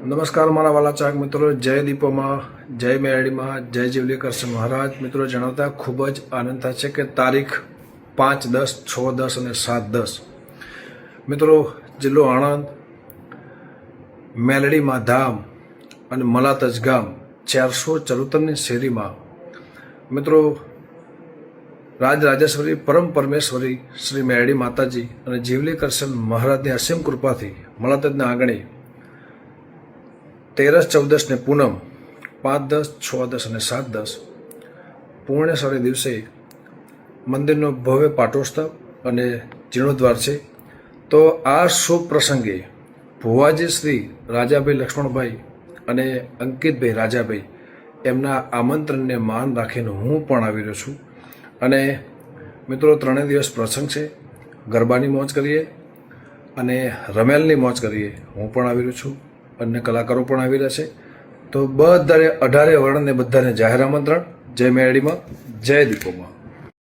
નમસ્કાર મારા વાલા ચાહક મિત્રો, જય દીપોમાં, જય મેરડીમાં, જય જીવલી કરશન મહારાજ. મિત્રો જણાવતા ખૂબ જ આનંદ થાય છે કે તારીખ 5, 10, 6, 10 અને 7, 10 મિત્રો જિલ્લો આણંદ, મેલડીમાં ધામ અને મલાતજ ગામ 474ની શેરીમાં મિત્રો રાજરાજેશ્વરી પરમ પરમેશ્વરી શ્રી મેરડી માતાજી અને જીવલી કરશન મહારાજની અસીમ કૃપાથી મલાતજના આંગણે 13, 14 ને પૂનમ 5, 10, 6, 10 અને 7, 10 પૂર્ણેશ્વરી દિવસે મંદિરનો ભવ્ય પાટોત્સવ અને જીર્ણોદ્વાર છે. તો આ શુભ પ્રસંગે ભુવાજી શ્રી રાજાભાઈ લક્ષ્મણભાઈ અને અંકિતભાઈ રાજાભાઈ એમના આમંત્રણને માન રાખીને હું પણ આવી રહ્યો છું. અને મિત્રો 3 દિવસ પ્રસંગ છે. ગરબાની મોજ કરીએ અને રમેલની મોજ કરીએ. હું પણ આવી રહ્યો છું, અન્ય કલાકારો પણ આવી રહ્યા છે. તો બધાને 18 વર્ણને બધાને જાહેર આમંત્રણ. જય મેરડીમાં, જય દીપોમાં.